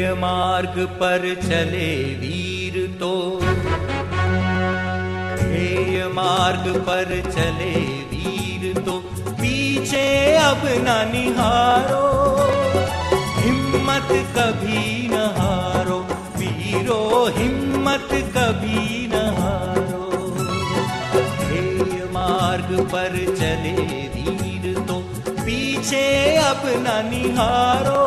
ध्येय मार्ग पर चले वीर तो, ध्येय मार्ग पर चले वीर तो, पीछे अब न निहारो, हिम्मत कभी न हारो वीरो, हिम्मत कभी न हारो। ध्येय मार्ग पर चले वीर तो, पीछे अब न निहारो,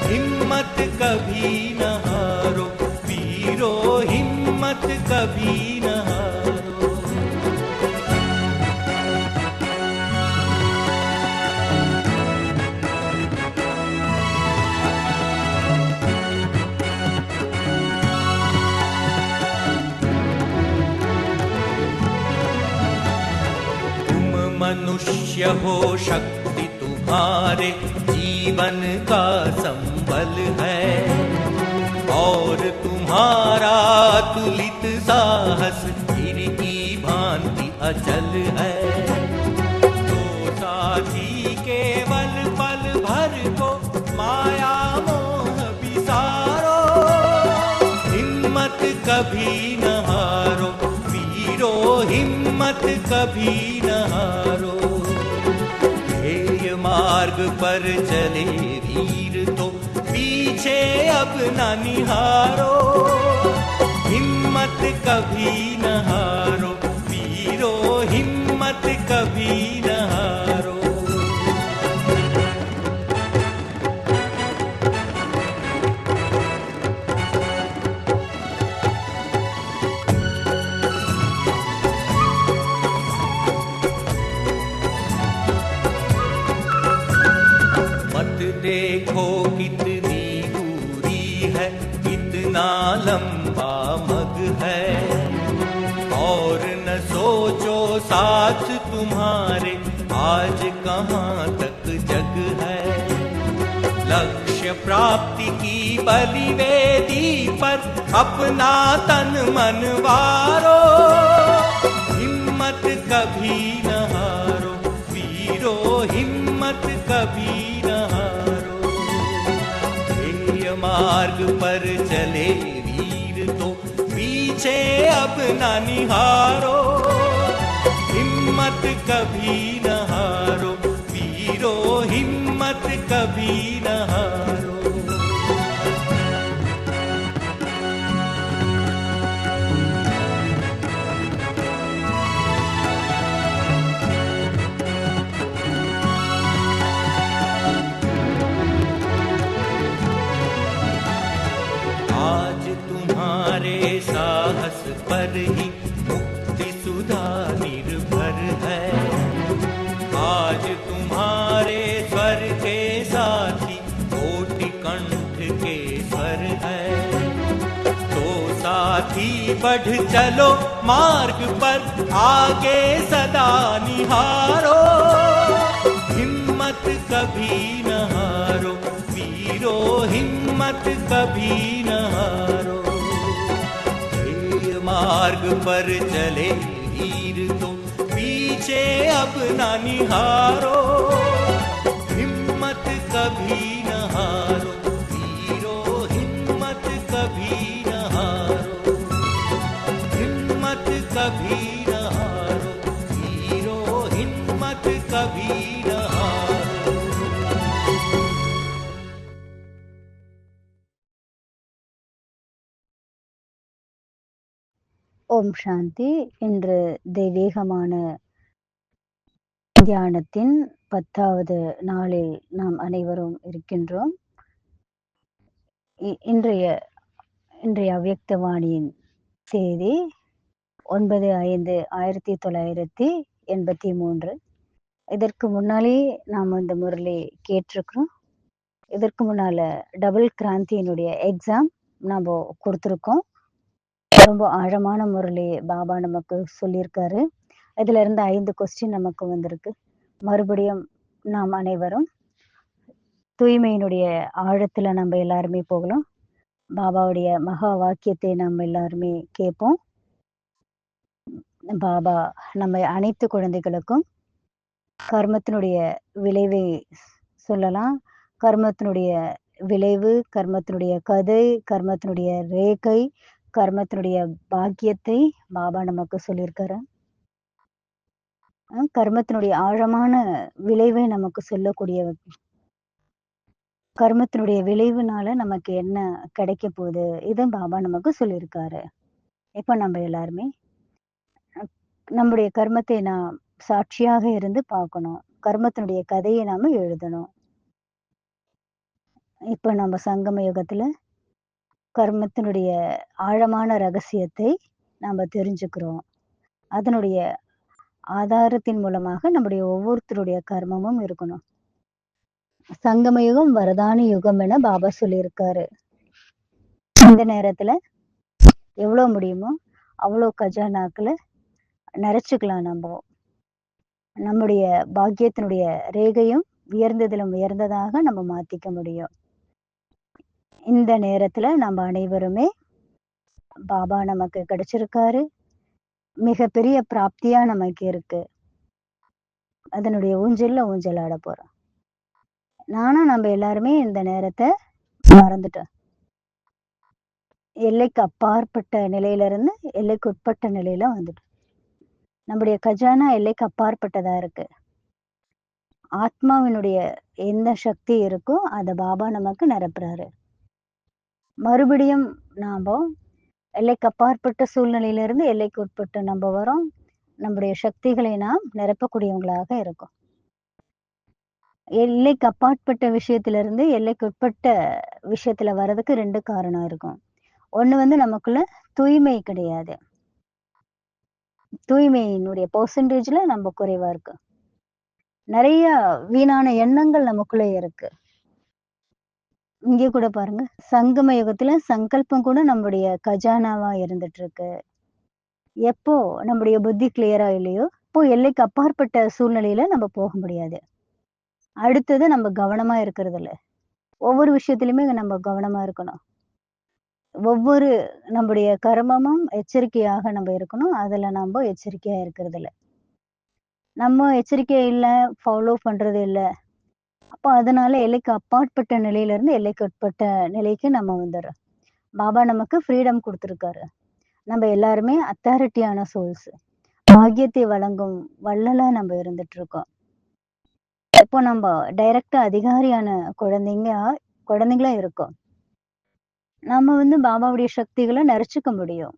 हिम्मत कभी न हारो वीरो, हिम्मत कभी न हारो। तुम मनुष्य हो, शक्ति तुम्हारे जीवन का संबल है, और तुम्हारा तुलित साहस हीर की भांति अचल है। तो साथी केवल पल भर को माया मोह बिसारो, हिम्मत कभी न हारो वीरो, हिम्मत कभी न हारो। ध्येय मार्ग पर चले वीर तो, पीछे अब न निहारो, हिम्मत कभी न हारो वीरो, हिम्मत कभी न हारो। देखो कितनी दूरी है, कितना लंबा मग है, और न सोचो साथ तुम्हारे आज कहाँ तक जग है। लक्ष्य प्राप्ति की बलिवेदी पर अपना तन मन वारो, हिम्मत कभी न हारो वीरो, हिम्मत कभी न हारो। मार्ग पर चले वीर तो, पीछे अब न निहारो, हिम्मत कभी न हारो वीरो, हिम्मत कभी न हारो। साहस पर ही मुक्ति सुधा निर्भर है, आज तुम्हारे स्वर के साथी कोटि कंठ के स्वर है। तो साथी बढ़ चलो मार्ग पर, आगे सदा निहारो, हिम्मत कभी न हारो वीरो, हिम्मत कभी न हारो। मार्ग पर चले वीर तो, पीछे अब न निहारो, हिम्मत कभी न हारो वीरो, हिम्मत कभी न हारो, हिम्मत कभी न हारो वीरो, हिम्मत कभी न हारो। ஓம் சாந்தி. இன்று தெய்வீகமான தியானத்தின் 10வது நாளில் நாம் அனைவரும் இருக்கின்றோம். இன்றைய அவ்யக்தவாணியின் தேதி 9/5/1983. இதற்கு முன்னாலே நாம் இந்த முரளி கேட்டிருக்கிறோம். இதற்கு முன்னால டபுள் கிராந்தியினுடைய எக்ஸாம் நாம் கொடுத்துருக்கோம். ரொம்ப ஆழமான முறையிலே பாபா நமக்கு சொல்லியிருக்காரு. இதுல இருந்து 5 கொஸ்டின் நமக்கு வந்திருக்கு. மறுபடியும் நாம் அனைவரும் தூய்மையினுடைய ஆழத்துல நம்ம எல்லாருமே போகலாம். பாபாவுடைய மகா வாக்கியத்தை நம்ம எல்லாருமே கேட்போம். பாபா நம்ம அனைத்து குழந்தைகளுக்கும் கர்மத்தினுடைய விளைவை சொல்லலாம், கர்மத்தினுடைய விளைவு, கர்மத்தினுடைய கதை, கர்மத்தினுடைய ரேகை, கர்மத்தினுடைய பாக்கியத்தை பாபா நமக்கு சொல்லியிருக்காரு. கர்மத்தினுடைய ஆழமான விளைவை நமக்கு சொல்லக்கூடிய கர்மத்தினுடைய விளைவுனால நமக்கு என்ன கிடைக்க போகுது, இத பாபா நமக்கு சொல்லியிருக்காரு. இப்ப நம்ம எல்லாருமே நம்முடைய கர்மத்தை நாம் சாட்சியாக இருந்து பார்க்கணும். கர்மத்தினுடைய கதையை நாம எழுதணும். இப்ப நம்ம சங்கம யுகத்துல கர்மத்தினுடைய ஆழமான ரகசியத்தை நாம தெரிஞ்சுக்கிறோம். அதனுடைய ஆதாரத்தின் மூலமாக நம்முடைய ஒவ்வொருத்தருடைய கர்மமும் இருக்கணும். சங்கம யுகம் வரதான யுகம் என பாபா சொல்லியிருக்காரு. இந்த நேரத்துல எவ்வளவு முடியுமோ அவ்வளவு கஜானாக்களை நிறைச்சுக்கலாம். நம்முடைய பாக்கியத்தினுடைய ரேகையும் உயர்ந்ததிலும் உயர்ந்ததாக நம்ம மாத்திக்க முடியும். இந்த நேரத்துல நம்ம அனைவருமே பாபா நமக்கு கிடைச்சிருக்காரு. மிகப்பெரிய பிராப்தியா நமக்கு இருக்கு. அதனுடைய ஊஞ்சல் ஆட போறோம். நானும் நம்ம எல்லாருமே இந்த நேரத்தை மறந்துட்டோம். எல்லைக்கு அப்பாற்பட்ட நிலையில இருந்து எல்லைக்கு உட்பட்ட நிலையில வந்துட்டோம். நம்முடைய கஜானா எல்லைக்கு அப்பாற்பட்டதா இருக்கு. ஆத்மாவினுடைய எந்த சக்தி இருக்கோ அத பாபா நமக்கு நிரப்புறாரு. மறுபடியும் நாம எல்லைக்கு அப்பாற்பட்ட சூழ்நிலையில இருந்து எல்லைக்கு உட்பட்டு நம்ம வரோம். நம்முடைய சக்திகளை நாம் நிரப்பக்கூடியவங்களாக இருக்கும். எல்லைக்கு அப்பாற்பட்ட விஷயத்துல இருந்து எல்லைக்கு உட்பட்ட விஷயத்துல வர்றதுக்கு 2 காரணம் இருக்கும். ஒண்ணு நமக்குள்ள தூய்மை கிடையாது. தூய்மையினுடைய பெர்சன்டேஜ்ல நம்ம குறைவா இருக்கு. நிறைய வீணான எண்ணங்கள் நமக்குள்ள இருக்கு. இங்கே கூட பாருங்க, சங்கம யுகத்துல சங்கல்பம் கூட நம்முடைய கஜானாவா இருந்துட்டு இருக்கு. எப்போ நம்முடைய புத்தி கிளியரா இல்லையோ இப்போ எல்லைக்கு அப்பாற்பட்ட சூழ்நிலையில நம்ம போக முடியாது. அடுத்தது நம்ம கவனமா இருக்கிறது இல்ல. ஒவ்வொரு விஷயத்திலுமே நம்ம கவனமா இருக்கணும். ஒவ்வொரு நம்முடைய கர்மமும் எச்சரிக்கையாக நம்ம இருக்கணும். அதுல நம்ம எச்சரிக்கையா இருக்கிறது இல்ல. நம்ம எச்சரிக்கை இல்ல, ஃபாலோ பண்றது இல்ல. அப்போ அதனால எல்லைக்கு அப்பாற்பட்ட நிலையில இருந்து எல்லைக்கு உட்பட்ட நிலைக்கு நம்ம வந்துடுறோம். பாபா நமக்கு ஃப்ரீடம் கொடுத்திருக்காரு. நம்ம எல்லாருமே அத்தாரிட்டியான சோல்ஸ். பாக்கியத்தை வழங்கும் வள்ளலா நம்ம இருந்துட்டு இருக்கோம். இப்போ நம்ம டைரக்டா அதிகாரியான குழந்தைங்களா இருக்கோம். நம்ம பாபாவுடைய சக்திகளை நிறைச்சுக்க முடியும்.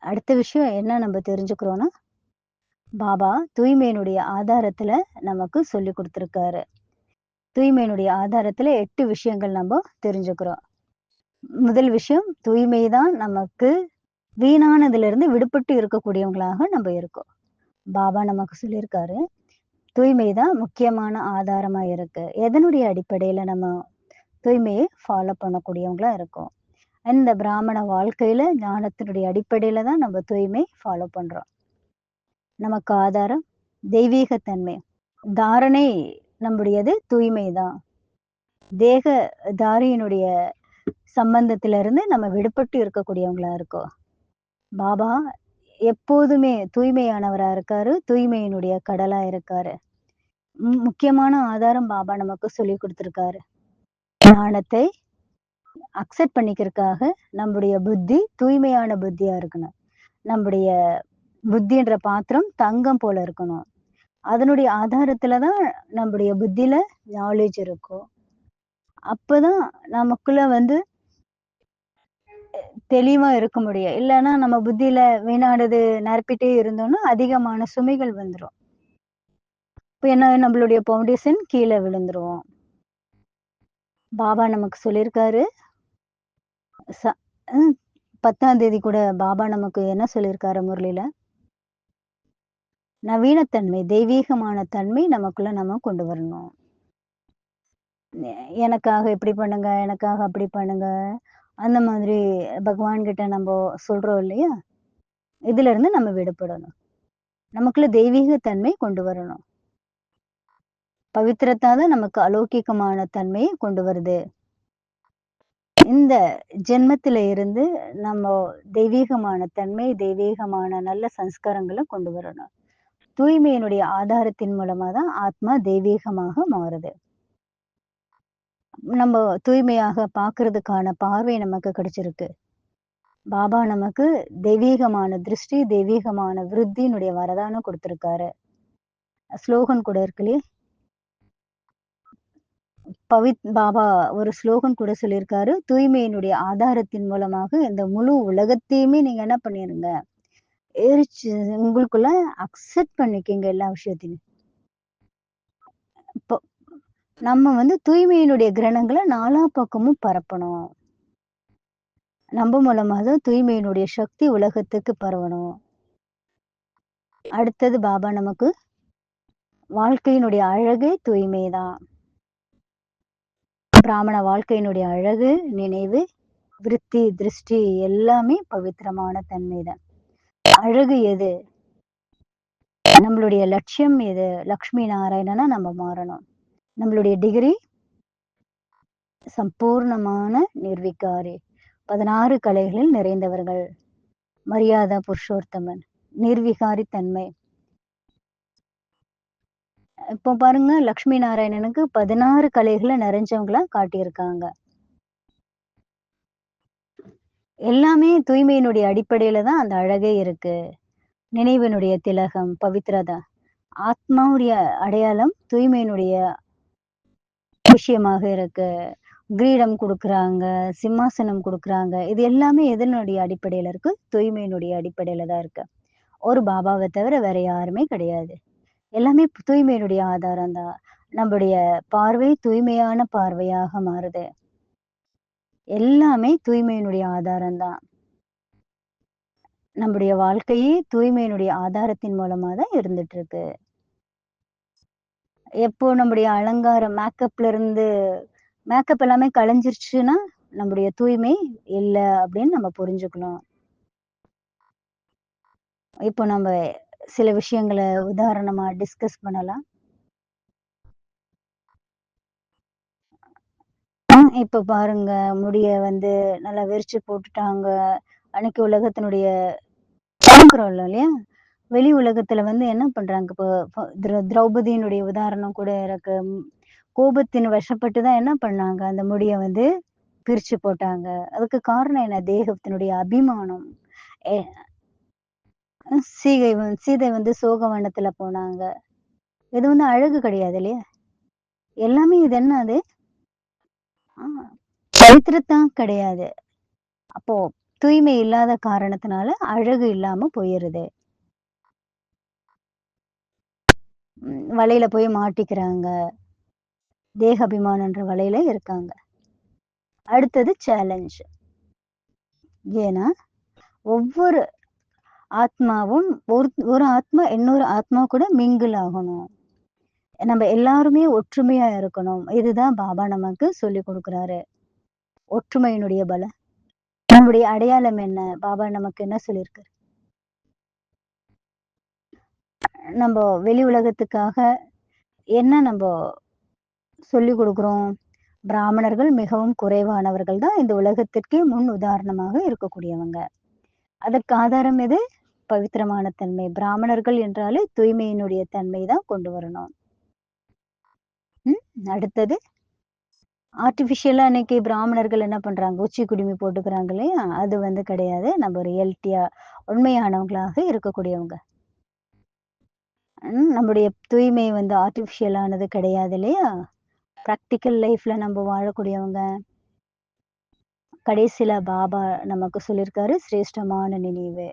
அடுத்த விஷயம் என்ன நம்ம தெரிஞ்சுக்கிறோம்னா, பாபா தூய்மையினுடைய ஆதாரத்துல நமக்கு சொல்லி கொடுத்திருக்காரு. தூய்மையினுடைய ஆதாரத்துல 8 விஷயங்கள் நம்ம தெரிஞ்சுக்கிறோம். முதல் விஷயம், தூய்மைதான் நமக்கு வீணானதுல இருந்து விடுபட்டு இருக்கக்கூடியவங்களாக நம்ம இருக்கோம். பாபா நமக்கு சொல்லியிருக்காரு, தூய்மைதான் முக்கியமான ஆதாரமா இருக்கு. எதனுடைய அடிப்படையில நம்ம தூய்மையை ஃபாலோ பண்ணக்கூடியவங்களா இருக்கோம். இந்த பிராமண வாழ்க்கையில ஞானத்தினுடைய அடிப்படையில தான் நம்ம தூய்மை ஃபாலோ பண்றோம். நமக்கு ஆதாரம் தெய்வீகத்தன்மை. தாரணை நம்முடையது தூய்மைதான். தேக தாரியினுடைய சம்பந்தத்திலிருந்து நம்ம விடுபட்டு இருக்கக்கூடியவங்களா இருக்கோம். பாபா எப்போதுமே தூய்மையானவரா இருக்காரு. தூய்மையினுடைய கடலா இருக்காரு. முக்கியமான ஆதாரம் பாபா நமக்கு சொல்லி கொடுத்திருக்காரு. ஞானத்தை அக்செப்ட் பண்ணிக்கிறதுக்காக நம்முடைய புத்தி தூய்மையான புத்தியா இருக்கணும். நம்முடைய புத்தின்ற பாத்திரம் தங்கம் போல இருக்கணும். அதனுடைய ஆதாரத்துலதான் நம்முடைய புத்தியில நாலேஜ் இருக்கும். அப்பதான் நமக்குள்ள தெளிவா இருக்க முடியும். இல்லைன்னா நம்ம புத்தியில வீணானது நிரப்பிட்டே இருந்தோம்னா அதிகமான சுமைகள் வந்துரும். இப்ப என்ன, நம்மளுடைய பவுண்டேஷன் கீழே விழுந்துருவோம். பாபா நமக்கு சொல்லியிருக்காரு. 10ஆம் தேதி கூட பாபா நமக்கு என்ன சொல்லியிருக்காரு முரளியில, நவீனத்தன்மை, தெய்வீகமான தன்மை நமக்குள்ள நம்ம கொண்டு வரணும். எனக்காக இப்படி பண்ணுங்க, எனக்காக அப்படி பண்ணுங்க, அந்த மாதிரி பகவான் கிட்ட நம்ம சொல்றோம் இல்லையா? இதுல இருந்து நம்ம விடுபடணும். நமக்குள்ள தெய்வீக தன்மை கொண்டு வரணும். பவித்திரத்தாதான் நமக்கு அலௌகிகமான தன்மையை கொண்டு வருது. இந்த ஜென்மத்தில இருந்து நம்ம தெய்வீகமான தன்மை, தெய்வீகமான நல்ல சம்ஸ்காரங்களை கொண்டு வரணும். தூய்மையினுடைய ஆதாரத்தின் மூலமா தான் ஆத்மா தெய்வீகமாக மாறுது. நம்ம தூய்மையாக பார்க்கறதுக்கான பார்வை நமக்கு கிடைச்சிருக்கு. பாபா நமக்கு தெய்வீகமான திருஷ்டி, தெய்வீகமான விருத்தியினுடைய வரதானம் குடுத்திருக்காரு. ஸ்லோகன் கூட இருக்கு இல்லையா? பாபா ஒரு ஸ்லோகன் கூட சொல்லியிருக்காரு. தூய்மையினுடைய ஆதாரத்தின் மூலமாக இந்த முழு உலகத்தையுமே நீங்க என்ன பண்ணிருங்க, எரிச்சு உங்களுக்குள்ள அக்செப்ட் பண்ணிக்கங்க எல்லா விஷயத்தையும். இப்போ நம்ம வந்து தூய்மையினுடைய கிரணங்கள நாலா பக்கமும் பரப்பணும். நம்ம மூலமா தான் தூய்மையினுடைய சக்தி உலகத்துக்கு பரவணும். அடுத்தது பாபா நமக்கு வாழ்க்கையினுடைய அழகே தூய்மைதான். பிராமண வாழ்க்கையினுடைய அழகு, நினைவு, விருத்தி, திருஷ்டி எல்லாமே பவித்திரமான தன்மைதான். அழகு எது? நம்மளுடைய லட்சியம் எது? லக்ஷ்மி நாராயணனா நம்ம மாறணும். நம்மளுடைய டிகிரி சம்பூர்ணமான நிர்விகாரி. 16 கலைகளில் நிறைந்தவர்கள். மரியாதா புருஷோத்தமன். நிர்விகாரி தன்மை. இப்போ பாருங்க லக்ஷ்மி நாராயணனுக்கு 16 கலைகள நிறைஞ்சவங்களா காட்டியிருக்காங்க. எல்லாமே தூய்மையினுடைய அடிப்படையில தான் அந்த அழகே இருக்கு. நினைவினுடைய திலகம், பவித்ரதா. ஆத்மாவுடைய அடையாளம் தூய்மையினுடைய விஷயமாக இருக்கு. கிரீடம் குடுக்குறாங்க, சிம்மாசனம் குடுக்குறாங்க. இது எல்லாமே எதனுடைய அடிப்படையில இருக்கு? தூய்மையினுடைய அடிப்படையில தான் இருக்கு. ஒரு பாபாவ தவிர வேற யாருமே கிடையாது. எல்லாமே தூய்மையினுடைய ஆதாரம் தான். நம்முடைய பார்வை தூய்மையான பார்வையாக மாறுது. எல்லாமே தூய்மையினுடைய ஆதாரம் தான். நம்முடைய வாழ்க்கையே தூய்மையினுடைய ஆதாரத்தின் மூலமா தான் இருந்துட்டு இருக்கு. எப்போ நம்முடைய அலங்காரம் மேக்கப் எல்லாமே கலைஞ்சிருச்சுன்னா, நம்முடைய தூய்மை இல்ல அப்படின்னு நம்ம புரிஞ்சுக்கணும். இப்போ நம்ம சில விஷயங்கள உதாரணமா டிஸ்கஸ் பண்ணலாம். இப்ப பாருங்க, முடிய வந்து நல்லா விரிச்சு போட்டுட்டாங்க. அன்னைக்கு உலகத்தினுடைய பார்க்கிறோம் இல்லையா? வெளி உலகத்துல வந்து என்ன பண்றாங்க, இப்போ திரௌபதியினுடைய உதாரணம் கூட இருக்கு. கோபத்தின் வசப்பட்டு தான் என்ன பண்ணாங்க, அந்த முடிய வந்து பிரிச்சு போட்டாங்க. அதுக்கு காரணம் என்ன? தேகத்தினுடைய அபிமானம். எ சீதை வந்து சோகவனத்துல போனாங்க. இது வந்து அழகு கிடையாது இல்லையா? எல்லாமே இது என்னது? ஆ பவித்திரத்தான் கிடையாது. அப்போ தூய்மை இல்லாத காரணத்தினால அழகு இல்லாம போயிருது. வலையில போய் மாட்டிக்கிறாங்க. தேக அபிமானம்ன்ற வலையில இருக்காங்க. அடுத்தது சேலஞ்ச். ஏன்னா, ஒவ்வொரு ஆத்மாவும் ஒரு ஆத்மா இன்னொரு ஆத்மா கூட மிங்கிள் ஆகணும். நம்ம எல்லாருமே ஒற்றுமையா இருக்கணும். இதுதான் பாபா நமக்கு சொல்லிக் குடுக்குறாரு. ஒற்றுமையினுடைய பலம். நம்முடைய அடையாளம் என்ன? பாபா நமக்கு என்ன சொல்லியிருக்காரு? நம்ப வெளி உலகத்துக்காக என்ன நம்ப சொல்லிக் குடுக்குறோம்? பிராமணர்கள் மிகவும் குறைவானவர்கள் தான் இந்த உலகத்திற்கே முன் உதாரணமாக இருக்கக்கூடியவங்க. அதற்கு ஆதாரம் எது? பவித்திரமான தன்மை. பிராமணர்கள் என்றாலே தூய்மையினுடைய தன்மை தான் கொண்டு வரணும். அடுத்தது ஆர்டிஃபிஷியலா இன்னைக்கு பிராமணர்கள் என்ன பண்றாங்க? உச்சி குடுமி போட்டுக்கிறாங்க இல்லையா? அது வந்து கிடையாது. நம்ம ரியாலிட்டியா உண்மையானவங்களாக இருக்கக்கூடியவங்க. நம்முடைய தூய்மை வந்து ஆர்டிஃபிஷியலானது கிடையாது இல்லையா? பிராக்டிகல் லைஃப்ல நம்ம வாழக்கூடியவங்க. கடைசில பாபா நமக்கு சொல்லியிருக்காரு, சிரேஷ்டமான நினைவு.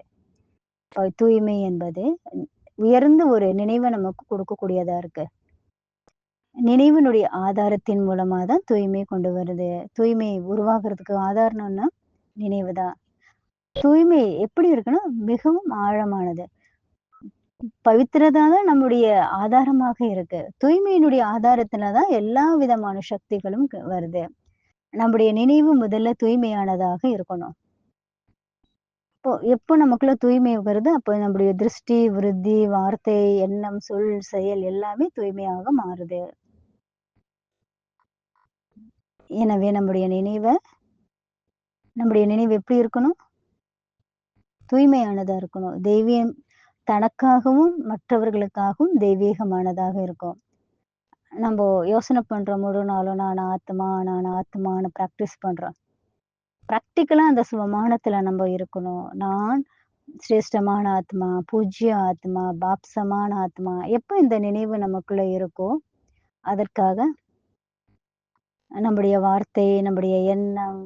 தூய்மை என்பது உயர்ந்த ஒரு நினைவ நமக்கு கொடுக்கக்கூடியதா இருக்கு. நினைவினுடைய ஆதாரத்தின் மூலமா தான் தூய்மை கொண்டு வருது. தூய்மை உருவாகுறதுக்கு ஆதாரம்னா நினைவு தான். தூய்மை எப்படி இருக்குன்னா, மிகவும் ஆழமானது. பவித்திரதா தான் நம்முடைய ஆதாரமாக இருக்கு. தூய்மையினுடைய ஆதாரத்துல தான் எல்லா விதமான சக்திகளும் வருது. நம்முடைய நினைவு முதல்ல தூய்மையானதாக இருக்கணும். எப்போ நமக்குள்ள தூய்மை வருது, அப்போ நம்முடைய திருஷ்டி, விருத்தி, வார்த்தை, எண்ணம், சொல், செயல் எல்லாமே தூய்மையாக மாறுது. எனவே நம்முடைய நினைவு எப்படி இருக்கணும்? தூய்மையானதா இருக்கணும். தனக்காகவும், மற்றவர்களுக்காகவும் தெய்வீகமானதாக இருக்கும். நம்ம யோசனை பண்றோம் முழு நாளும் நான் ஆத்மான்னு பிராக்டிஸ் பண்றோம். பிராக்டிகலா அந்த சுகமானத்துல நம்ம இருக்கணும். நான் சிரேஷ்டமான ஆத்மா, பூஜ்ய ஆத்மா, பாப்சமான ஆத்மா. எப்ப இந்த நினைவு நமக்குள்ள இருக்கோ, அதற்காக நம்முடைய வார்த்தை, நம்முடைய எண்ணம்,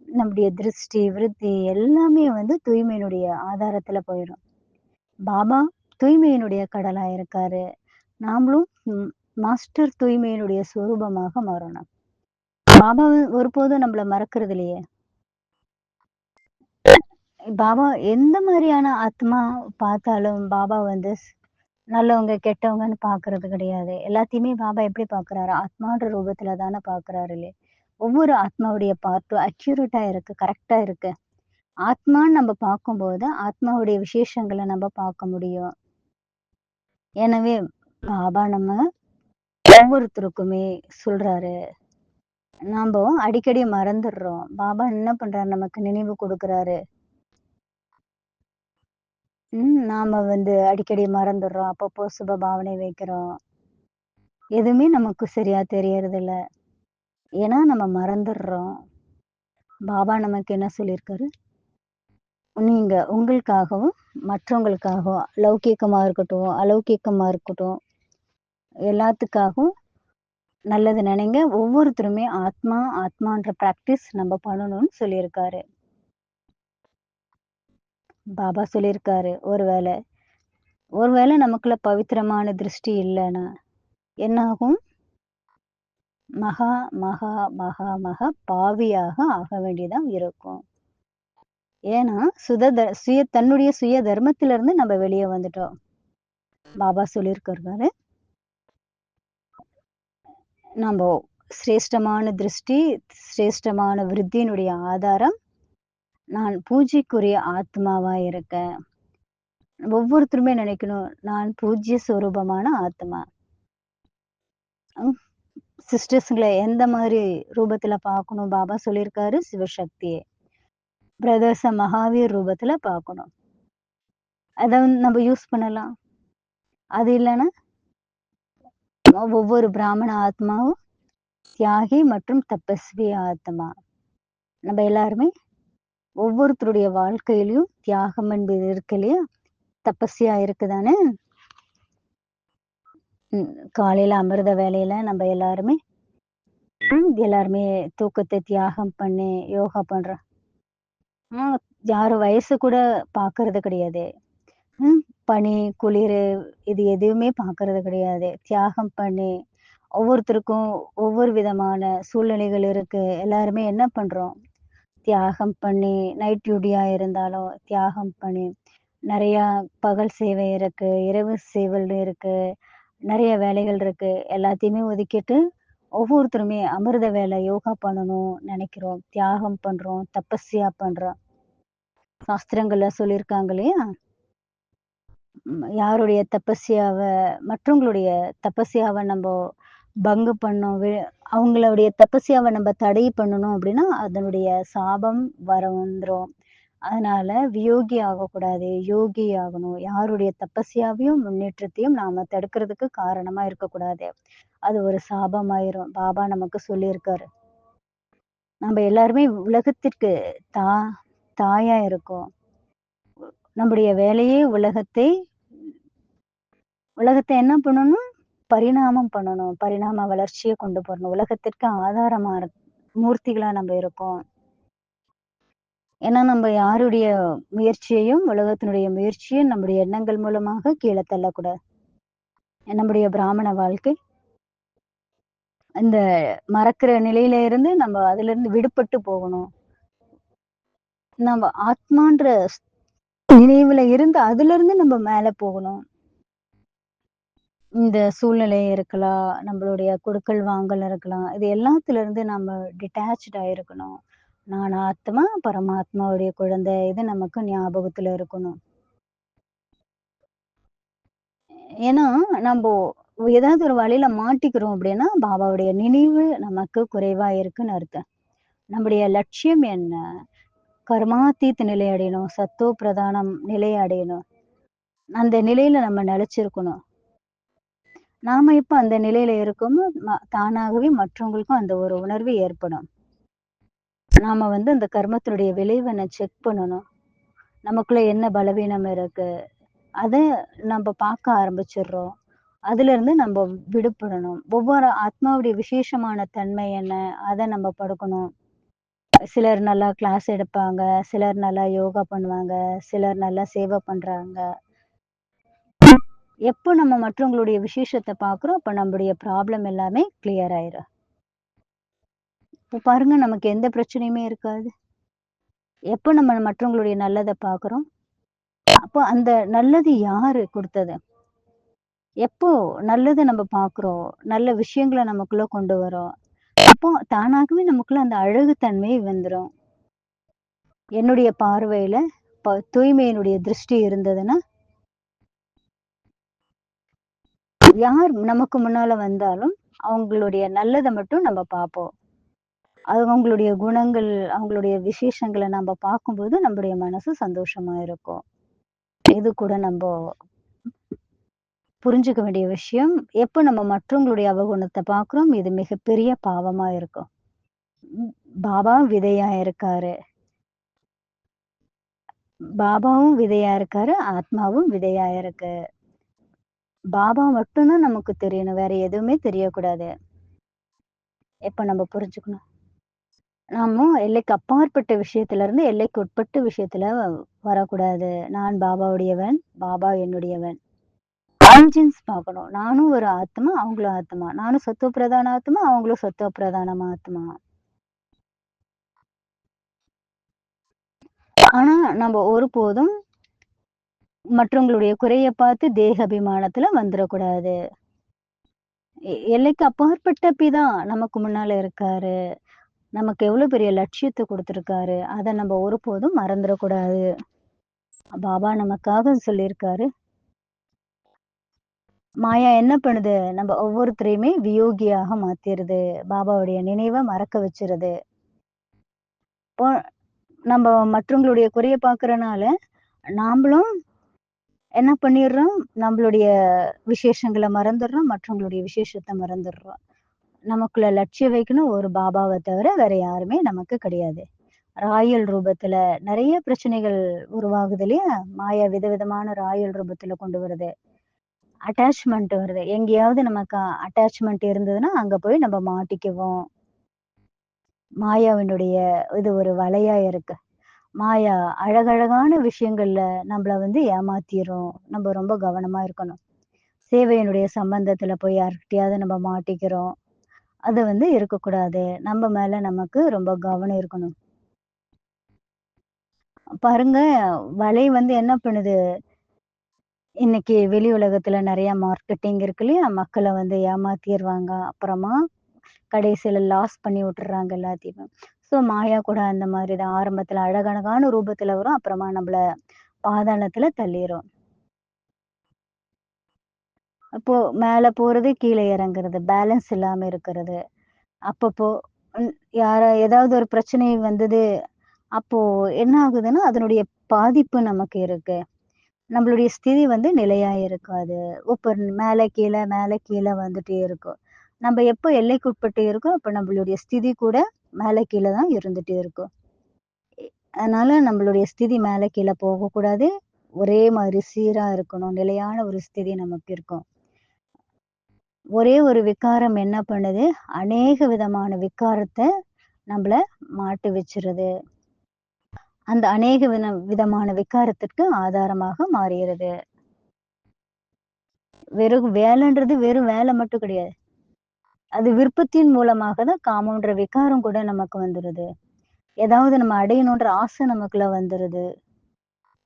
நம்முடைய திருஷ்டி, விருத்தி எல்லாமே வந்து தூய்மையினுடைய ஆதாரத்துல போயிரும். பாபா தூய்மையினுடைய கடலா இருக்காரு. நாமளும் மாஸ்டர் தூய்மையினுடைய சொரூபமாக மாறணும். பாபா ஒருபோதும் நம்மள மறக்கிறது இல்லையே. பாபா எந்த மாதிரியான ஆத்மா பார்த்தாலும் பாபா வந்து நல்லவங்க, கெட்டவங்கன்னு பார்க்கறது கிடையாது. எல்லாத்தையுமே பாபா எப்படி பார்க்குறாரு? ஆத்மான்ற ரூபத்துல தானே பார்க்குறாரு இல்லையா? ஒவ்வொரு ஆத்மாவுடைய பார்ப்பு அக்யூரேட்டா இருக்கு, கரெக்ட்டா இருக்கு. ஆத்மான்னு நம்ம பார்க்கும்போது, ஆத்மாவுடைய விசேஷங்கள நம்ம பார்க்க முடியும். எனவே பாபா நம்ம ஒவ்வொருத்தருக்குமே சொல்றாரு. நாம அடிக்கடி மறந்துடுறோம். பாபா என்ன பண்றாரு? நமக்கு நினைவு கொடுக்குறாரு. நாம வந்து அடிக்கடி மறந்துடுறோம். அப்பப்போ சுப பாவனை வைக்கிறோம். எதுவுமே நமக்கு சரியா தெரியறதில்ல. ஏன்னா நம்ம மறந்துடுறோம். பாபா நமக்கு என்ன சொல்லியிருக்காரு? நீங்க உங்களுக்காகவும், மற்றவங்களுக்காகவும், லௌகீகமா இருக்கட்டும், அலௌகீகமா இருக்கட்டும், எல்லாத்துக்காகவும் நல்லது நினைங்க. ஒவ்வொருத்தருமே ஆத்மான்ற பிராக்டிஸ் நம்ம பண்ணணும்னு சொல்லியிருக்காரு. பாபா சொல்லியிருக்காரு, ஒருவேளை நமக்குள்ள பவித்திரமான திருஷ்டி இல்லைன்னா என்ன ஆகும்? மகா மகா மகா மகா பாவியாக ஆக வேண்டியதான் இருக்கும். ஏன்னா தன்னுடைய சுய தர்மத்தில இருந்து நம்ம வெளியே வந்துட்டோம். பாபா சொல்லியிருக்காரு, நம்ம சிரேஷ்டமான திருஷ்டி, சிரேஷ்டமான விருத்தியினுடைய ஆதாரம் நான் பூஜைக்குரிய ஆத்மாவா இருக்கேன். ஒவ்வொருத்தருமே நினைக்கணும், நான் பூஜ்ய சொரூபமான ஆத்மா. சிஸ்டர்ஸ்களை எந்த மாதிரி ரூபத்துல பார்க்கணும்? பாபா சொல்லியிருக்காரு, சிவசக்தியை. பிரதர்ஸ மகாவீர் ரூபத்துல பார்க்கணும். அதை நம்ம யூஸ் பண்ணலாம். அது இல்லைன்னா ஒவ்வொரு பிராமண ஆத்மாவும் தியாகி மற்றும் தபஸ்வி ஆத்மா. நம்ம எல்லாருமே ஒவ்வொருத்தருடைய வாழ்க்கையிலயும் தியாகம் என்பது இருக்கு இல்லையா? தபஸ்யா இருக்குதானே? காலையில அமிர்த வேலையில நம்ம எல்லாருமே தூக்கத்தை தியாகம் பண்ணி யோகா பண்றோம். யாரும் வயசு கூட பாக்குறது கிடையாது. பனி, குளிர் இது எதுவுமே பாக்குறது கிடையாது. தியாகம் பண்ணி ஒவ்வொருத்தருக்கும் ஒவ்வொரு விதமான சூழ்நிலைகள் இருக்கு. எல்லாருமே என்ன பண்றோம்? தியாகம் பண்ணி நைட் டியூட்டியா இருந்தாலும் தியாகம் பண்ணி நிறைய பகல் சேவை இருக்கு, இரவு சேவல் இருக்கு, நிறைய வேலைகள் இருக்கு. எல்லாத்தையுமே ஒதுக்கிட்டு ஒவ்வொருத்தருமே அமிர்த வேலை யோகா பண்ணணும் நினைக்கிறோம். தியாகம் பண்றோம், தபஸ்யா பண்றோம். சாஸ்திரங்கள்ல சொல்லியிருக்காங்க இல்லையா? யாருடைய மற்றவங்களுடைய தபஸ்யாவை நம்ம பங்கு பண்ணோம், அவங்களுடைய தபஸ்யாவை நம்ம தடை பண்ணணும் அப்படின்னா அதனுடைய சாபம் வந்துரும். அதனால வியோகி ஆகக்கூடாது, யோகி ஆகணும். யாருடைய தபஸ்யாவையும் முன்னேற்றத்தையும் நாம தடுக்கிறதுக்கு காரணமா இருக்கக்கூடாது. அது ஒரு சாபமாயிரும். பாபா நமக்கு சொல்லியிருக்காரு. நம்ம எல்லாருமே உலகத்திற்கு தாயா இருக்கோம். நம்முடைய வேலையே உலகத்தை என்ன பண்ணணும்? பரிணாமம் பண்ணணும். பரிணாம வளர்ச்சியை கொண்டு போறணும். உலகத்திற்கு ஆதாரமா மூர்த்திகளா நம்ம இருக்கோம். ஏன்னா நம்ம யாருடைய முயற்சியையும் உலகத்தினுடைய முயற்சியும் நம்முடைய எண்ணங்கள் மூலமாக கீழே தள்ளக்கூடாது. நம்முடைய பிராமண வாழ்க்கை அந்த மறக்கிற நிலையில இருந்து நம்ம அதுல இருந்து விடுபட்டு போகணும். நம்ம ஆத்மான்ற நினைவுல இருந்து அதுல இருந்து நம்ம மேல போகணும். இந்த சூழ்நிலை இருக்கலாம், நம்மளுடைய கொடுக்கல் வாங்கல் இருக்கலாம். இது எல்லாத்துல இருந்து நம்ம டிட்டாச்சா இருக்கணும். நான் ஆத்மா, பரமாத்மாவுடைய குழந்தை. இது நமக்கு ஞாபகத்துல இருக்கணும். ஏன்னா நம்ம ஏதாவது ஒரு வழியில மாட்டிக்கிறோம் அப்படின்னா பாபாவுடைய நினைவு நமக்கு குறைவா இருக்குன்னு அர்த்தம். நம்முடைய லட்சியம் என்ன? கர்மாத்தீத் நிலை அடையணும், சத்தோ பிரதானம் நிலை அடையணும். அந்த நிலையில நம்ம நிலைச்சிருக்கணும். நாம இப்ப அந்த நிலையில இருக்கோமோ, தானாகவே மற்றவங்களுக்கும் அந்த ஒரு உணர்வு ஏற்படும். நாம வந்து அந்த கர்மத்தினுடைய விளைவ செக் பண்ணணும். நமக்குள்ள என்ன பலவீனம் இருக்கு? அத நம்ப பார்க்க ஆரம்பிச்சுடுறோம். அதிலிருந்து நம்ப விடுபடணும். ஒவ்வொரு ஆத்மாவுடைய விசேஷமான தன்மை என்ன? அத நம்ம படுக்கணும். சிலர் நல்லா கிளாஸ் எடுப்பாங்க. சிலர் நல்லா யோகா பண்ணுவாங்க. சிலர் நல்லா சேவை பண்றாங்க. எப்போ நம்ம மற்றவங்களுடைய விசேஷத்த பார்க்குறோம், அப்ப நம்முடைய ப்ராப்ளம் எல்லாமே கிளியர் ஆயிரும். இப்ப பாருங்க நமக்கு எந்த பிரச்சனையுமே இருக்காது. எப்போ நம்ம மற்றவங்களுடைய நல்லத பார்க்குறோம், அப்போ அந்த நல்லது யாரு குடுத்தது? எப்போ நல்லத நம்ம பார்க்குறோம், நல்ல விஷயங்கள நமக்குள்ள கொண்டு வரோம், அப்போ தானாகவே நமக்குள்ள அந்த அழகு தன்மை வந்துரும். என்னுடைய பார்வையில தூய்மையினுடைய திருஷ்டி இருந்ததுன்னா, யார் நமக்கு முன்னால வந்தாலும், அவங்களுடைய நல்லத மட்டும் நம்ம பார்ப்போம். அது அவங்களுடைய குணங்கள், அவங்களுடைய விசேஷங்கள நம்ம பார்க்கும்போது, நம்முடைய மனசு சந்தோஷமா இருக்கும். இது கூட நம்ப புரிஞ்சுக்க வேண்டிய விஷயம். எப்ப நம்ம மற்றவங்களுடைய அவகுணத்த பார்க்குறோம், இது மிகப்பெரிய பாவமா இருக்கும். பாபா விதையா இருக்காரு. பாபாவும் விதையா இருக்காரு. ஆத்மாவும் விதையா இருக்கு. பாபா மட்டும் தான் நமக்கு தெரியணும். வேற எதுவுமே தெரியக்கூடாது. எப்ப நம்ம புரிஞ்சுக்கணும். நாம எல்லைக்கு அப்பாற்பட்ட விஷயத்துல இருந்து எல்லைக்கு உட்பட்ட விஷயத்துல வரக்கூடாது. நான் பாபாவுடையவன், பாபா என்னுடையவன். ஆரிஜின்ஸ் பார்க்கணும். நானும் ஒரு ஆத்மா, அவங்களும் ஆத்மா. நானும் சத்துவ பிரதான ஆத்மா, அவங்களும் சத்துவ பிரதான ஆத்மா. ஆனா நம்ம ஒருபோதும் மற்றவங்களுடைய குறைய பார்த்து தேக அபிமானத்துல வந்துரக்கூடாது. எல்லைக்கு அப்பாற்பட்ட பிதா நமக்கு முன்னால இருக்காரு. நமக்கு எவ்வளவு பெரிய லட்சியத்த குடுத்திருக்காரு. அத நம்ம ஒருபோதும் மறந்துறக்கூடாது. பாபா நமக்காக சொல்லியிருக்காரு. மாயா என்ன பண்ணுது? நம்ம ஒவ்வொருத்தரையுமே வியோகியாக மாத்திருது. பாபாவுடைய நினைவ மறக்க வச்சுருது. இப்போ நம்ம மற்றவங்களுடைய குறைய பார்க்கறனால, நாமளும் என்ன பண்ணிர்றோம்? நம்மளுடைய விசேஷங்கள மறந்துர்றோம். மற்றவங்களுடைய விசேஷத்த மறந்துர்றோம். நமக்குள்ள லட்சியம் வைக்கணும் ஒரு பாபாவ தவிர வேற யாருமே நமக்கு கிடையாது. ராயல் ரூபத்துல நெறைய பிரச்சனைகள் உருவாகுது இல்லையா? மாயா விதவிதமான ராயல் ரூபத்துல கொண்டு வருது. அட்டாச்மென்ட் வருது. எங்கேயாவது நமக்கு அட்டாச்மென்ட் இருந்ததுன்னா, அங்க போய் நம்ம மாட்டிக்குவோம். மாயாவினுடைய இது ஒரு வலையா இருக்கு. மாயா அழகழகான விஷயங்கள்ல நம்மள வந்து ஏமாத்திரும். நம்ம ரொம்ப கவனமா இருக்கணும். சேவையினுடைய சம்பந்தத்துல போய் யார்கிட்டயாவது நம்ம மாட்டிக்கிறோம். அது வந்து இருக்கக்கூடாது. நம்ம மேல நமக்கு ரொம்ப கவனம் இருக்கணும். பாருங்க, வலை வந்து என்ன பண்ணுது? இன்னைக்கு வெளி உலகத்துல நெறைய மார்க்கெட்டிங் இருக்கு இல்லையா? மக்கள வந்து ஏமாத்திருவாங்க. அப்புறமா கடைசியில லாஸ் பண்ணி விட்டுர்றாங்க எல்லாத்தையுமே. ஸோ மாயா கூட அந்த மாரி தான். ஆரம்பத்துல அழகழகான ரூபத்துல வரும். அப்புறமா நம்மள பாதாளத்துல தள்ளிரும். அப்போ மேல போறது, கீழ இறங்குறது, பேலன்ஸ் இல்லாம இருக்கிறது. அப்பப்போ ம் ஏதாவது ஒரு பிரச்சனை வந்தது, அப்போ என்ன ஆகுதுன்னா, அதனுடைய பாதிப்பு நமக்கு இருக்கு. நம்மளுடைய ஸ்திதி வந்து நிலையா இருக்காது. இப்ப மேல கீழ வந்துட்டே இருக்கும். நம்ம எப்போ எல்லைக்குட்பட்டு இருக்கோ, அப்ப நம்மளுடைய ஸ்திதி கூட மேல கீழ தான் இருந்துட்டே இருக்கும். அதனால நம்மளுடைய ஸ்திதி மேல கீழ போகக்கூடாது. ஒரே மாதிரி சீரா இருக்கணும். நிலையான ஒரு ஸ்திதி நமக்கு இருக்கும். ஒரே ஒரு விகாரம் என்ன பண்ணுது? அநேக விதமான விகாரத்த நம்மள மாட்டி வச்சுருது. அந்த அநேக விதமான விகாரத்திற்கு ஆதாரமாக மாறிருது. வெறும் வேலைன்றது வெறும் வேலை மட்டும் கிடையாது. அது விருப்பத்தின் மூலமாக தான் காமம்ன்ற விகாரம் கூட நமக்கு வந்துருது. ஏதாவது நம்ம அடையணுன்ற ஆசை நமக்குள்ள வந்துருது.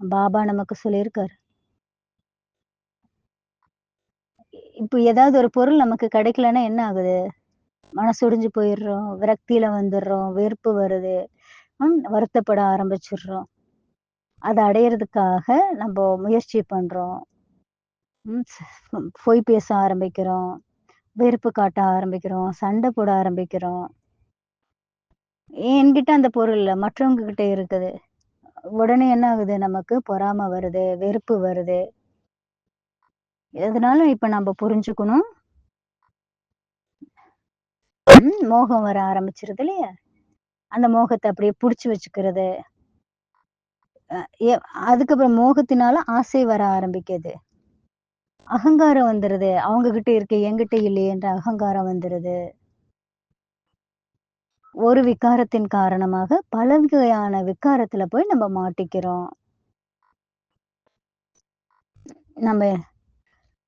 பாபா நமக்கு சொல்லியிருக்காரு. இப்போ ஏதாவது ஒரு பொருள் நமக்கு கிடைக்கலன்னா என்ன ஆகுது? மனசொடிஞ்சு போயிடுறோம். விரக்தியில வந்துடுறோம். வெறுப்பு வருது. வருத்தப்பட ஆரம்பிச்சுடுறோம். அத அடையறதுக்காக நம்ப முயற்சி பண்றோம். பொய் பேச ஆரம்பிக்கிறோம். வெறுப்பு காட்ட ஆரம்பிக்கிறோம். சண்டை போட ஆரம்பிக்கிறோம். என்கிட்ட அந்த பொருள் இல்ல. மற்றவங்க கிட்ட இருக்குது. உடனே என்ன ஆகுது? நமக்கு பொறாம வருது, வெறுப்பு வருது. இதனால இப்ப நம்ப புரிஞ்சுக்கணும். மோகம் வர ஆரம்பிச்சிருது இல்லையா? அந்த மோகத்த அப்படியே புடிச்சு வச்சுக்கிறது. அ எ அதுக்கப்புறம் மோகத்தினால ஆசை வர ஆரம்பிக்குது. அகங்காரம் வந்துருது. அவங்க கிட்ட இருக்கு, என்கிட்ட இல்லையேன்ற அகங்காரம் வந்துருது. ஒரு விகாரத்தின் காரணமாக பல வகையான விகாரத்துல போய் நம்ம மாட்டிக்கிறோம். நம்ம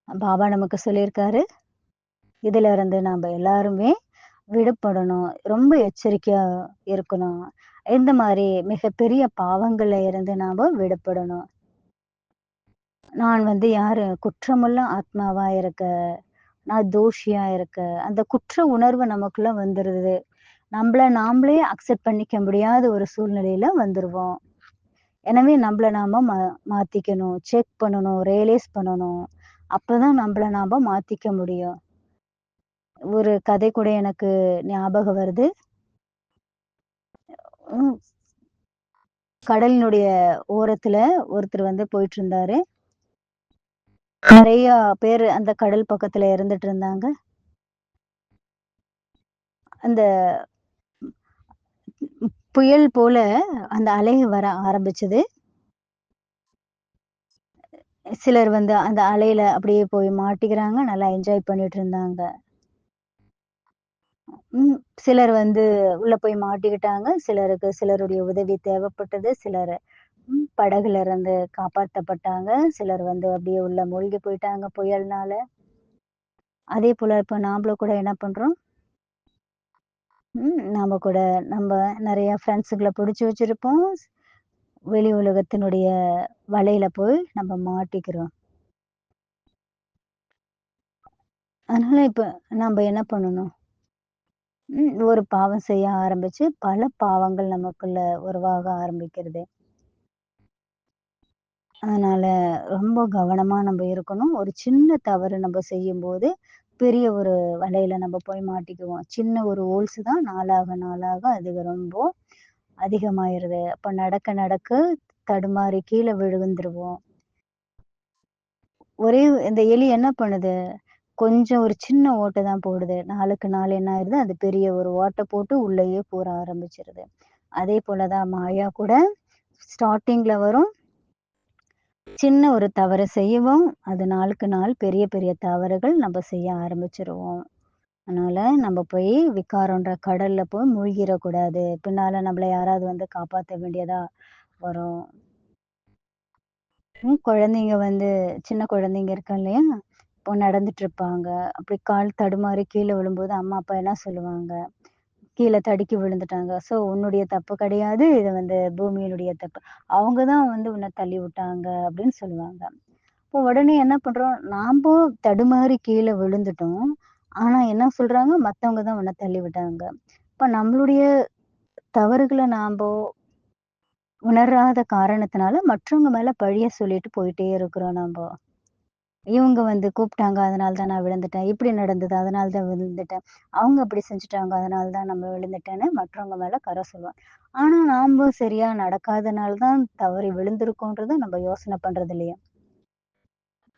பாபா நமக்கு சொல்லியிருக்காரு, இதுல இருந்து நாம எல்லாருமே விடுபடணும். ரொம்ப எச்சரிக்கையா இருக்கணும். இந்த மாரி மிகப்பெரிய பாவங்கள்ல இருந்து நாம விடுபடணும். நான் யாரு குற்றமுள்ள ஆத்மாவா இருக்க, நான் தோஷியா இருக்க, அந்த குற்ற உணர்வு நமக்குள்ள வந்துருது. நம்மள நாமளே அக்செப்ட் பண்ணிக்க முடியாத ஒரு சூழ்நிலையில வந்துருவோம். எனவே நம்மள நாம மாத்திக்கணும். செக் பண்ணணும், ரியலைஸ் பண்ணணும். அப்பதான் நம்மள நாம மாத்திக்க முடியும். ஒரு கதை கூட எனக்கு ஞாபகம் வருது. ம். கடலினுடைய ஓரத்துல ஒருத்தர் போயிட்டு இருந்தாரு. நெறைய பேரு அந்த கடல் பக்கத்துல இருந்துட்டு இருந்தாங்க. அந்த புயல் போல அந்த அலை வர ஆரம்பிச்சது. சிலர் அந்த அலையில அப்படியே போய் மாட்டிக்கிறாங்க. நல்லா என்ஜாய் பண்ணிட்டு இருந்தாங்க. சிலர் உள்ள போய் மாட்டிக்கிட்டாங்க. சிலருடைய உதவி தேவைப்பட்டது. சிலர் படகுல இருந்து காப்பாத்தப்பட்டாங்க. சிலர் அப்படியே உள்ள மூழ்கி போயிட்டாங்க புயல்னால. அதே போல இப்ப நாமளும் கூட என்ன பண்றோம்? நாம கூட நம்ம நெறைய ஃப்ரெண்ட்ஸுங்கள புடிச்சு வச்சிருப்போம். வெளி உலகத்தினுடைய வலையில போய் நம்ம மாட்டிக்கிறோம். அதனால இப்ப நம்ப என்ன பண்ணணும்? ஒரு பாவம் செய்ய ஆரம்பிச்சு, பல பாவங்கள் நமக்குள்ள உருவாக ஆரம்பிக்கிறது. அதனால ரொம்ப கவனமா நம்ப இருக்கணும். ஒரு சின்ன தவறு நம்ப செய்யும்போது, பெரிய ஒரு வலையில நம்ம போய் மாட்டிக்குவோம். சின்ன ஒரு ஹோல்ஸ் தான் நாளாக நாளாக அது ரொம்ப அதிகமாயிருது. அப்ப நடக்க நடக்க தடுமாறி கீழ விழுந்துருவோம். ஒரே இந்த எலி என்ன பண்ணுது? கொஞ்சம் ஒரு சின்ன ஓட்ட தான் போடுது. நாளுக்கு நாள் என்ன ஆயிருது, அது பெரிய ஒரு ஓட்ட போட்டு உள்ளேயே பூர ஆரம்பிச்சுருது. அதே போல தான் மாயா கூட ஸ்டார்ட்டிங்ல வரும். சின்ன ஒரு தவறு செய்யவும், அது நாளுக்கு நாள் பெரிய பெரிய தவறுகள் நம்ம செய்ய ஆரம்பிச்சுருவோம். அதனால நம்ம போய் விகாரம்ன்ற கடல்ல போய் மூழ்கிரக்கூடாது. பின்னால நம்மள யாராவது காப்பாத்த வேண்டியதா வரும். குழந்தைங்க சின்ன குழந்தைங்க இருக்கா இல்லையா? இப்போ நடந்துட்டு இருப்பாங்க. அப்படி கால் தடுமாறி கீழ விழும்போது அம்மா, அப்பா என்ன சொல்லுவாங்க? கீழ தடுக்கி விழுந்துட்டாங்க. ஸோ உன்னுடைய தப்பு கிடையாது. இது பூமியினுடைய தப்பு. அவங்க தான் உன்ன தள்ளி விட்டாங்க அப்படின்னு சொல்லுவாங்க. இப்போ உடனே என்ன பண்றோம்? நாம்ப தடுமாறி கீழ விழுந்துட்டோம். ஆனா என்ன சொல்றாங்க? மத்தவங்க தான் உன்ன தள்ளி விட்டாங்க. இப்ப நம்மளுடைய தவறுகள நாம்போ உணராத காரணத்தினால மற்றவங்க மேல பழிய சொல்லிட்டு போயிட்டே இருக்கிறோம் நம்போ. இவங்க கூப்பிட்டாங்க. அதனால தான் நான் விழுந்துட்டேன். இப்படி நடந்தது. அதனால தான் விழுந்துட்டேன். அவங்க அப்படி செஞ்சுட்டாங்க. அதனால தான் நம்ம விழுந்துட்டேன்னு மற்றவங்க மேல கரை சொல்லுவோம். ஆனா நாம சரியா நடக்காதனால தான் தவறி விழுந்திருக்கோன்றத நம்ம யோசனை பண்றது இல்லையா?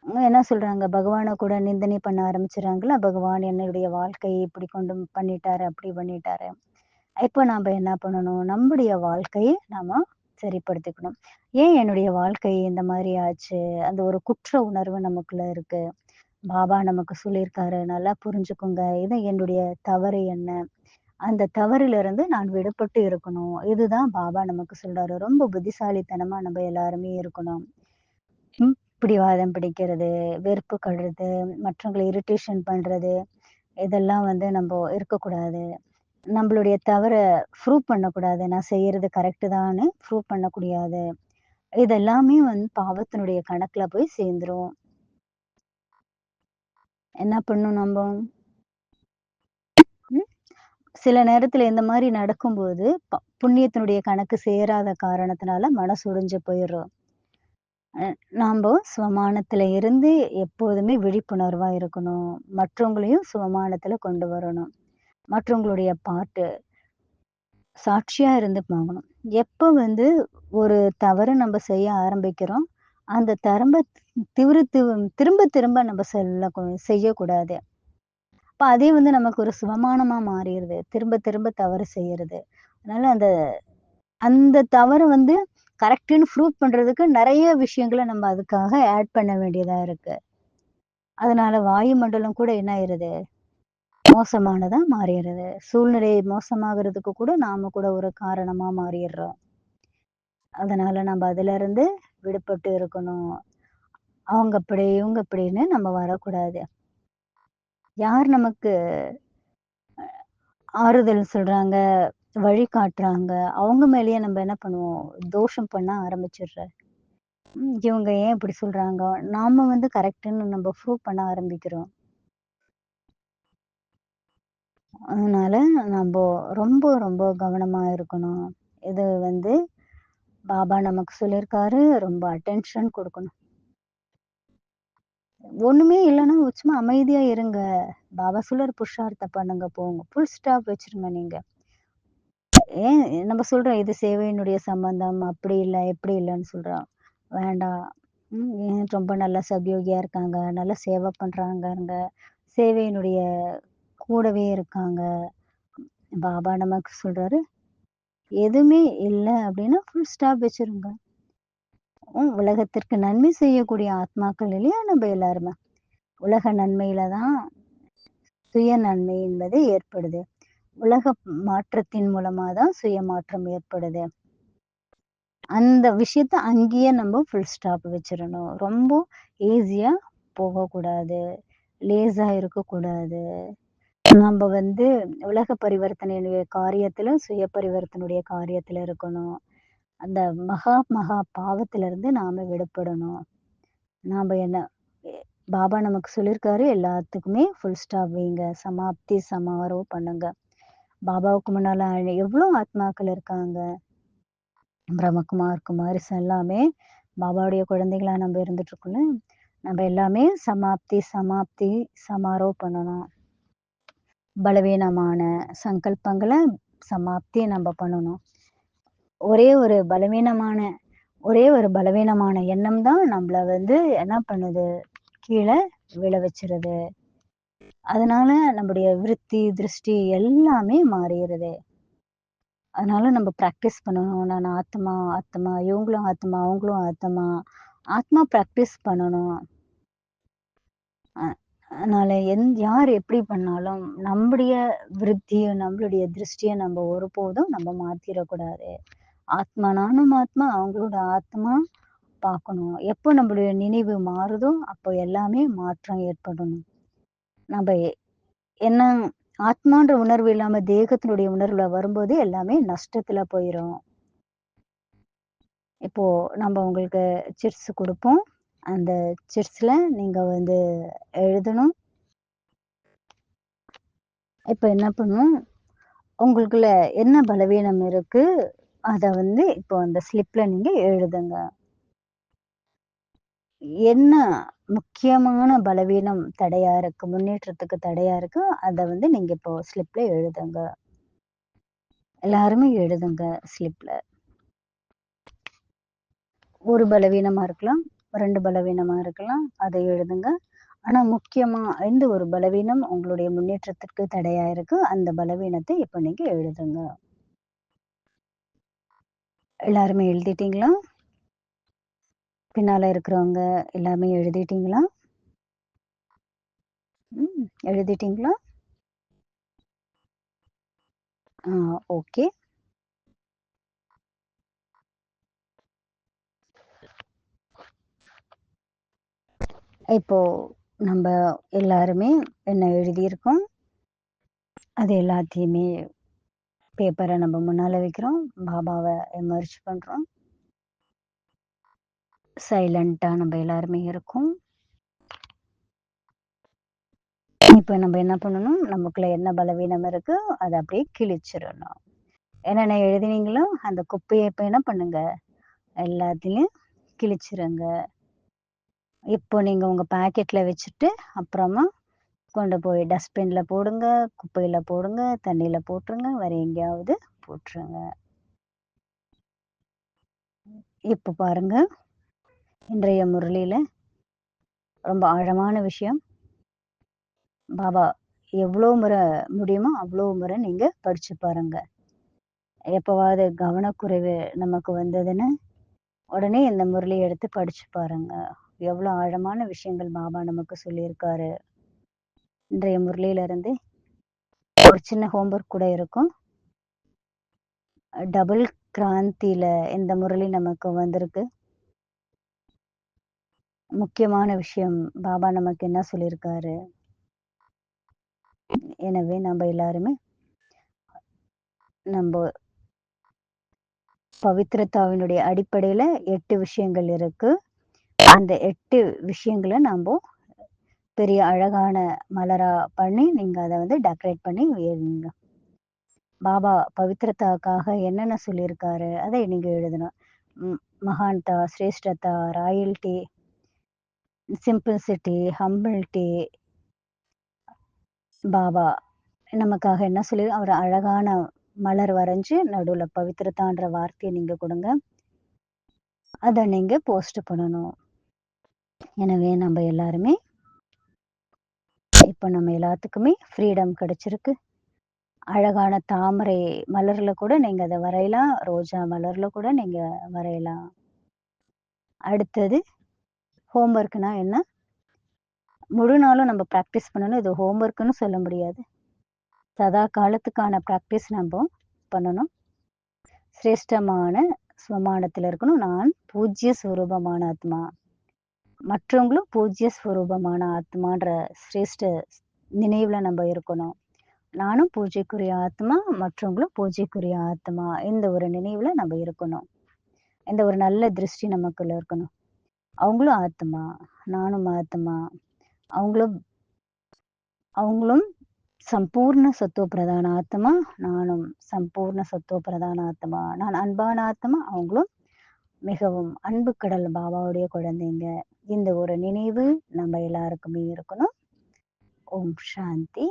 அவங்க என்ன சொல்றாங்க? பகவான கூட நிந்தனை பண்ண ஆரம்பிச்சுடுறாங்கல்ல. பகவான் என்னுடைய வாழ்க்கையை இப்படி கொண்டு பண்ணிட்டாரு, அப்படி பண்ணிட்டாரு. இப்ப நாம என்ன பண்ணணும்? நம்முடைய வாழ்க்கைய நாம சரிப்படுத்திக்கணும். ஏன் என்னுடைய வாழ்க்கை இந்த மாரி ஆச்சு? அந்த ஒரு குற்ற உணர்வு நமக்குள்ள இருக்கு. பாபா நமக்கு சொல்லியிருக்காரு. நல்லா புரிஞ்சுக்கோங்க. இது என்னுடைய தவறு என்ன? அந்த தவறிலிருந்து நான் விடுபட்டு இருக்கணும். இதுதான் பாபா நமக்கு சொல்றாரு. ரொம்ப புத்திசாலித்தனமா நம்ம எல்லாருமே இருக்கணும். பிடிவாதம் பிடிக்கிறது, வெறுப்பு கொள்றது, மற்றவங்கள இரிட்டேஷன் பண்றது, இதெல்லாம் நம்ப இருக்கக்கூடாது. நம்மளுடைய தவற ப்ரூவ் பண்ணக்கூடாது. நான் செய்யறது கரெக்ட்டு தான்னு ப்ரூவ் பண்ணக்கூடாது. இது எல்லாமே பாவத்தினுடைய கணக்குல போய் சேர்ந்துரும். என்ன பண்ணணும் நம்ப? ம். சில நேரத்துல இந்த மாரி நடக்கும்போது, புண்ணியத்தினுடைய கணக்கு சேராத காரணத்தினால மனசு உடைஞ்சு போயிர்றோம். நாம்ப சுவமானத்துல இருந்து எப்போதுமே விழிப்புணர்வா இருக்கணும். மற்றவங்களையும் சுவமானத்துல கொண்டு வரணும். மற்றவங்களுடைய பாட்டு சாட்சியா இருந்து பார்க்கணும். எப்ப ஒரு தவறு நம்ம செய்ய ஆரம்பிக்கிறோம், அந்த தரம்ப திரு திரும்ப திரும்ப நம்ம செய்யக்கூடாது. அப்ப அதே வந்து நமக்கு ஒரு சுகமானமா மாறிருது. திரும்ப திரும்ப தவறு செய்யறது. அதனால அந்த அந்த தவற வந்து கரெக்ட்டுன்னு ப்ரூவ் பண்றதுக்கு நெறைய விஷயங்கள நம்ம அதுக்காக ஆட் பண்ண வேண்டியதா இருக்கு. அதனால வாயுமண்டலம் கூட என்ன ஆயிருது? மோசமானதா மாறிருது. சூழ்நிலை மோசமாகறதுக்கு கூட நாம கூட ஒரு காரணமா மாறிர்றோம். அதனால நம்ம அதிலருந்து விடுபட்டு இருக்கணும். அவங்க அப்படி, இவங்க இப்படின்னு நம்ம வரக்கூடாது. யார் நமக்கு ஆறுதல் சொல்றாங்க, வழி காட்டுறாங்க, அவங்க மேலயே நம்ம என்ன பண்ணுவோம்? தோஷம் பண்ண ஆரம்பிச்சுடுற. இவங்க ஏன் இப்படி சொல்றாங்க? நாம வந்து கரெக்ட்டுன்னு நம்ம ப்ரூவ் பண்ண ஆரம்பிக்கிறோம். அதனால நம்ப ரொம்ப ரொம்ப கவனமா இருக்கணும். இது வந்து பாபா நமக்கு சொல்லியிருக்காரு. ரொம்ப அட்டென்ஷன் குடுக்கணும். ஒண்ணுமே இல்லன்னா சும்மா அமைதியா இருங்க. பாபா சொல்றாரு புருஷார்த்தம் பண்ணுங்க போங்க. ஃபுல் ஸ்டாப் வச்சுருங்க நீங்க. ஏன் நம்ம சொல்றோம் இது சேவையினுடைய சம்பந்தம். அப்படி இல்ல, இப்படி இல்லன்னு சொல்றோம். வேண்டாம். ஏன் ரொம்ப நல்லா சத்யோகியா இருக்காங்க. நல்லா சேவை பண்றாங்கங்க. சேவையினுடைய கூடவே இருக்காங்க. பாபா நமக்கு சொல்றாரு, எதுவுமே இல்ல அப்படின்னா ஃபுல் ஸ்டாப் வச்சுருங்க. உலகத்திற்கு நன்மை செய்யக்கூடிய ஆத்மாக்கள் இல்லையா நம்ம எல்லாருமே. உலக நன்மையில தான் சுய நன்மை என்பது ஏற்படுது. உலக மாற்றத்தின் மூலமா தான் சுய மாற்றம் ஏற்படுது. அந்த விஷயத்த அங்கேயே நம்ம ஃபுல் ஸ்டாப் வச்சிரணும். ரொம்ப ஈஸியா போகக்கூடாது. லேசா இருக்கக்கூடாது. நம்ப வந்து உலக பரிவர்த்தனையுடைய காரியத்தில, சுய பரிவர்த்தனுடைய காரியத்தில இருக்கணும். அந்த மகா மகா பாவத்திலிருந்து நாம விடுபடணும். நாம என்ன எ பாபா நமக்கு சொல்லியிருக்காரு, எல்லாத்துக்குமே ஃபுல் ஸ்டாப் வைங்க. சமாப்தி, சமாரோஹ் பண்ணுங்க. பாபாவுக்கு முன்னால எவ்ளோ ஆத்மாக்கள் இருக்காங்க. பிரம்மகுமார், குமாரிஸ் எல்லாமே பாபாவுடைய குழந்தைகளா நம்ம இருந்துட்டுருக்கோம்ல. நம்ம எல்லாமே சமாப்தி, சமாப்தி, சமாரோஹ் பண்ணணும். பலவீனமான சங்கல்பங்கள சமாப்தி நம்ம பண்ணணும். ஒரே ஒரு பலவீனமான எண்ணம் தான் நம்மள வந்து என்ன பண்ணுது? கீழ விழ வச்சுருது. அதனால நம்முடைய விருத்தி, திருஷ்டி எல்லாமே மாறிருது. அதனால நம்ம பிராக்டிஸ் பண்ணணும். நான் ஆத்மா, ஆத்மா, இவங்களும் ஆத்மா, அவங்களும் ஆத்மா. ஆத்மா பிராக்டிஸ் பண்ணணும். அ அதனால யார் எப்படி பண்ணாலும் நம்முடைய விருத்திய, நம்மளுடைய திருஷ்டிய நம்ம ஒருபோதும் நம்ம மாத்திறக்கூடாது. ஆத்மா நானும் ஆத்மா, அவங்களோட ஆத்மா பார்க்கணும். எப்போ நம்மளுடைய நினைவு மாறுதோ, அப்போ எல்லாமே மாற்றம் ஏற்படணும். நம்ப என்ன ஆத்மான்ற உணர்வு இல்லாம தேகத்தினுடைய உணர்வுல வரும்போது எல்லாமே நஷ்டத்துல போயிரும். இப்போ நம்ம உங்களுக்கு சிட்ஸ் குடுப்போம். அந்த சிட்ஸ்ல நீங்க வந்து எழுதணும். இப்ப என்ன பண்ணணும், உங்களுக்குள்ள என்ன பலவீனம் இருக்கு, அத வந்து இப்போ அந்த ஸ்லிப்ல நீங்க எழுதுங்க. என்ன முக்கியமான பலவீனம் தடையா இருக்கு, முன்னேற்றத்துக்கு தடையா இருக்கு, அத வந்து நீங்க இப்போ ஸ்லிப்ல எழுதுங்க. எல்லாருமே எழுதுங்க ஸ்லிப்ல. ஒரு பலவீனமா இருக்கலாம், 2 பலவீனமா இருக்கலாம். அத எழுதுங்க. ஆனா முக்கியமா எந்த ஒரு பலவீனம் உங்களுடைய முன்னேற்றத்திற்கு தடையா இருக்கு, அந்த பலவீனத்தை இப்ப நீங்க எழுதுங்க. எல்லாருமே எழுதிட்டீங்களா? பின்னால இருக்கிறவங்க எல்லாமே எழுதிட்டீங்களா? எழுதிட்டீங்களா? ஆ ஓகே. இப்போ நம்ப எல்லாருமே என்ன எழுதியிருக்கோம், அது எல்லாத்தையுமே பேப்பர நம்ம முன்னால வைக்கிறோம். பாபாவ எமர்ஜ் பண்றோம். சைலன்ட்டா நம்ம எல்லாருமே இருக்கோம். இப்ப நம்ம என்ன பண்ணணும், நமக்குள்ள என்ன பலவீனம் இருக்கு, அத அப்படியே கிழிச்சிரணும். என்னென்ன எழுதினீங்களோ, அந்த குப்பைய இப்ப என்ன பண்ணுங்க, எல்லாத்தையும் கிழிச்சிருங்க. இப்போ நீங்க உங்க பாக்கெட்ல வச்சுட்டு, அப்புறமா கொண்டு போய் டஸ்ட்பின்ல போடுங்க, குப்பையில போடுங்க, தண்ணீல போட்டுருங்க, வேற எங்கேயாவது போட்டுருங்க. இப்ப பாருங்க, இன்றைய முரளியில ரொம்ப ஆழமான விஷயம். பாபா எவ்வளோ முறை முடியுமோ அவ்வளோ முறை நீங்க படிச்சு பாருங்க. எப்பவாவது கவனக்குறைவு நமக்கு வந்ததுன்னா, உடனே இந்த முரளிய எடுத்து படிச்சு பாருங்க. எவ்வளோ ஆழமான விஷயங்கள் பாபா நமக்கு சொல்லியிருக்காரு. இன்றைய முரளியிலிருந்து ஒரு சின்ன ஹோம்வொர்க் கூட இருக்கும். டபுள் கிராந்தியில இந்த முரளி நமக்கு வந்திருக்கு. முக்கியமான விஷயம் பாபா நமக்கு என்ன சொல்லியிருக்காரு. எனவே நம்ம எல்லாருமே நம்ம பவித்ரதாவினுடைய அடிப்படையில 8 விஷயங்கள் இருக்கு. அந்த 8 விஷயங்கள நாம பெரிய அழகான மலரா பண்ணி நீங்க அத வந்து டெக்கரேட் பண்ணி வைங்க. பாபா பவித்ரதாக்காக என்னென்ன சொல்லியிருக்காரு அதை நீங்க எழுதணும். மகான்தா, சிரேஷ்டதா, ராயல்டி, சிம்பிள்சிட்டி, ஹம்பிள்டி. பாபா நமக்காக என்ன சொல்லி அவர் அழகான மலர் வரைஞ்சு நடுவுல பவித்ரதான்ற வார்த்தையை நீங்க கொடுங்க. அதை நீங்க போஸ்ட் பண்ணணும். எனவே நம்ம எல்லாருமே இப்ப நம்ம எல்லாத்துக்குமே ஃப்ரீடம் கிடைச்சிருக்கு. அழகான தாமரை மலர்ல கூட நீங்க அதை வரையலாம். ரோஜா மலர்ல கூட நீங்க வரையலாம். அடுத்தது ஹோம்ஒர்க்னா என்ன? முழு நாளும் நம்ம ப்ராக்டிஸ் பண்ணணும். இது ஹோம்ஒர்க்னு சொல்ல முடியாது. சதா காலத்துக்கான ப்ராக்டிஸ் நம்ம பண்ணணும். சிரேஷ்டமான ஸ்வமானத்தில் இருக்கணும். நான் பூஜ்ய ஸ்வரூபமான ஆத்மா, மற்றவங்களும் பூஜ்ய ஸ்வரூபமான ஆத்மான்ற சிரேஷ்ட நினைவுல நம்ம இருக்கணும். நானும் பூஜைக்குரிய ஆத்மா, மற்றவங்களும் பூஜைக்குரிய ஆத்மா. இந்த ஒரு நினைவுல நம்ம இருக்கணும். இந்த ஒரு நல்ல திருஷ்டி நமக்குள்ள இருக்கணும். அவங்களும் ஆத்மா, நானும் ஆத்மா. அவங்களும் சம்பூர்ண சத்துவ பிரதான ஆத்மா, நானும் சம்பூர்ண சத்துவ பிரதான ஆத்மா. நான் அன்பான ஆத்மா, அவங்களும் மிகவும் அன்பு கடல் பாபாவுடைய குழந்தைங்க. இந்த ஒரு நினைவு நம்ம எல்லாருக்குமே இருக்கணும். ஓம் சாந்தி.